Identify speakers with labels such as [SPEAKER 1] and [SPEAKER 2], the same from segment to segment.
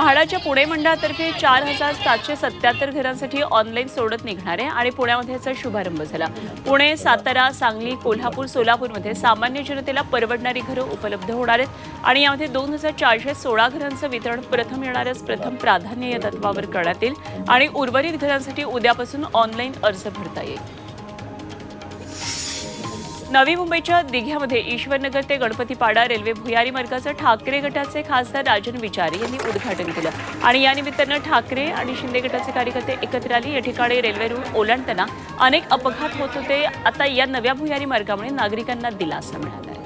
[SPEAKER 1] म्हाडाच्या पुणे मंडळातर्फे 4777 घरांसाठी ऑनलाईन सोडत निघणार आहे आणि पुण्यामध्ये याचा शुभारंभ झाला। पुणे, सातारा, सांगली, कोल्हापूर, सोलापूरमध्ये सामान्य जनतेला परवडणारी घरं उपलब्ध होणार आहेत आणि यामध्ये 2416 घरांचं वितरण प्रथम येणाऱ्याच प्रथम प्राधान्य या तत्वावर करण्यात येईल आणि उर्वरित घरांसाठी उद्यापासून ऑनलाईन अर्ज भरता येईल। नवी मुंबईच्या दिघ्यामध्ये ईश्वरनगर ते गणपतीपाडा रेल्वे भुयारी मार्गाचं ठाकरे गटाचे खासदार राजन विचारे यांनी उद्घाटन केलं आणि या निमित्तानं ठाकरे आणि शिंदे गटाचे कार्यकर्ते एकत्र आले। या ठिकाणी रेल्वे रूळ ओलांडताना अनेक अपघात होत होते। आता या नव्या भुयारी मार्गामुळे नागरिकांना दिलासा मिळाला आहे।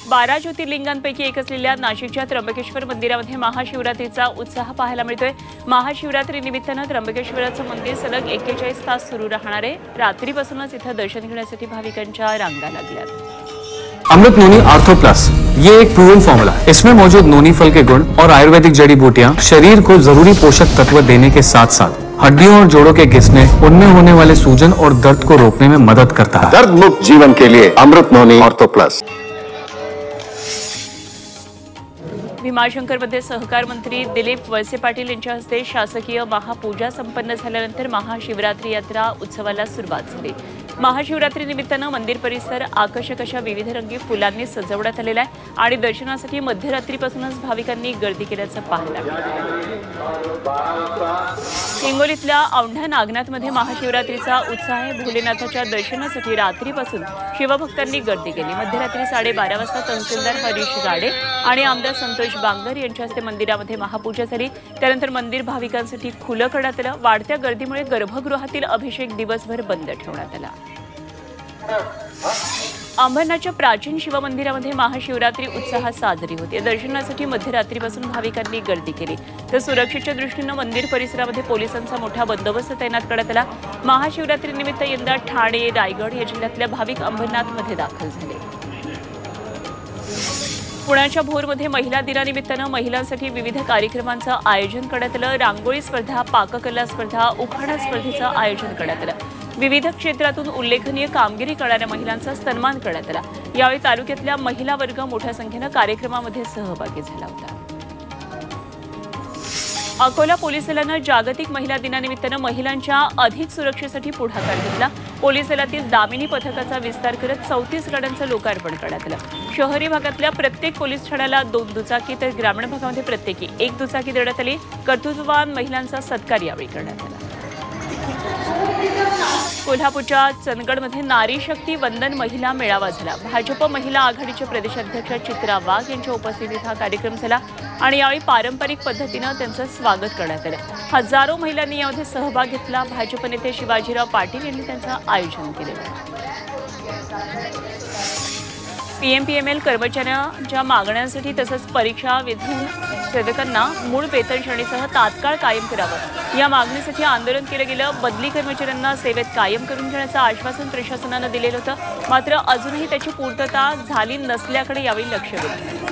[SPEAKER 1] 12 ज्योतिर्लिंगांपैकी एक असलेल्या नाशिकच्या त्र्यंबकेश्वर मंदिरामध्ये महाशिवरात्रीचा उत्साह पाहायला मिळतोय। महाशिवरात्री निमित्तानं त्र्यंबकेश्वराचं मंदिर सलग 41 तास सुरू राहणार आहे। रात्रीपासूनच इथं दर्शन घेण्यासाठी भाविकांच्या रांगा लागल्यात।
[SPEAKER 2] अमृत नोनी आर्थो प्लस ये एक प्रूवन फॉर्मूला है। इसमें मौजूद नोनी फल के गुण और आयुर्वेदिक जड़ी बूटियां शरीर को जरूरी पोषक तत्व देने के साथ साथ हड्डियों और जोड़ों के घिसने, उनमें होने वाले सूजन और दर्द को रोकने में मदद करता है।
[SPEAKER 3] दर्द मुक्त जीवन के लिए अमृत नोनी आर्थो प्लस।
[SPEAKER 1] भीमाशंकरमध्ये सहकार मंत्री दिलीप वळसे पाटील यांच्या हस्ते शासकीय महापूजा संपन्न झाल्यानंतर महाशिवरात्री यात्रा उत्सवाला सुरुवात झाली। महाशिवरात्री निमित्तानं मंदिर परिसर आकर्षक अशा विविध रंगी फुलांनी सजवण्यात आलेला आहे आणि दर्शनासाठी मध्यरात्रीपासूनच भाविकांनी गर्दी केल्याचं पाहायला मिळालं। हिंगोलीतल्या औंढा नागनाथमध्ये महाशिवरात्रीचा उत्साह आहे। भोलेनाथाच्या दर्शनासाठी रात्रीपासून शिवभक्तांनी गर्दी केली। मध्यरात्री 12:30 वाजता तहसीलदार हरीश गाडे आणि आमदार संतोष बांगर यांच्या हस्ते मंदिरामध्ये महापूजा झाली। त्यानंतर मंदिर भाविकांसाठी खुलं करण्यात आलं। वाढत्या गर्दीमुळे गर्भगृहातील अभिषेक दिवसभर बंद ठेवण्यात आला। अंबरनाथच्या प्राचीन शिवमंदिरामध्ये महाशिवरात्री उत्साहात साजरी होते। दर्शनासाठी मध्यरात्रीपासून भाविकांनी गर्दी केली तर सुरक्षेच्या दृष्टीनं मंदिर परिसरामध्ये पोलिसांचा मोठा बंदोबस्त तैनात करण्यात आला। महाशिवरात्रीनिमित्त यंदा ठाणे, रायगड या जिल्ह्यातल्या भाविक अंबरनाथमध्ये दाखल झाले। पुण्याच्या भोरमध्ये महिला दिनानिमित्तानं महिलांसाठी विविध कार्यक्रमांचं आयोजन करण्यात आलं। रांगोळी स्पर्धा, पाककला स्पर्धा, उखाणा स्पर्धेचं आयोजन करण्यात आलं। विविध क्षेत्रातून उल्लेखनीय कामगिरी करणाऱ्या महिलांचा सन्मान करण्यात आला। यावेळी तालुक्यातल्या महिला वर्ग मोठ्या संख्येनं कार्यक्रमामध्ये सहभागी झाला होता। अकोला पोलीस दलानं जागतिक महिला दिनानिमित्तानं महिलांच्या अधिक सुरक्षेसाठी पुढाकार घेतला। पोलीस दलातील दामिनी पथकाचा विस्तार करत 34 गाड्यांचं लोकार्पण करण्यात आलं। शहरी भागातल्या प्रत्येक पोलीस ठाण्याला 2 दुचाकी तर ग्रामीण भागामध्ये प्रत्येकी 1 दुचाकी देण्यात आली। कर्तृत्ववान महिलांचा सत्कार यावेळी करण्यात आला। कोल्हापूरच्या चंदगडमध्ये नारी शक्ती वंदन महिला मेळावा झाला। भाजप महिला आघाडीच्या प्रदेशाध्यक्षा चित्रा वाघ यांच्या उपस्थितीत हा कार्यक्रम झाला आणि यावेळी पारंपरिक पद्धतीनं त्यांचं स्वागत करण्यात आलं। हजारो महिलांनी यामध्ये सहभाग घेतला। भाजप नेते शिवाजीराव पाटील यांनी त्यांचं आयोजन केले। पीएमपीएमएल कर्मचाऱ्यांच्या मागण्यांसाठी तसंच परीक्षा विधून सेवकांना मूळ वेतन श्रेणीसह तात्काळ कायम करावं या मागणीसाठी आंदोलन केलं गेलं। बदली कर्मचाऱ्यांना सेवेत कायम करून घेण्याचं आश्वासन प्रशासनानं दिलेलं होतं, मात्र अजूनही त्याची पूर्तता झाली नसल्याकडे यावेळी लक्ष वेधलं।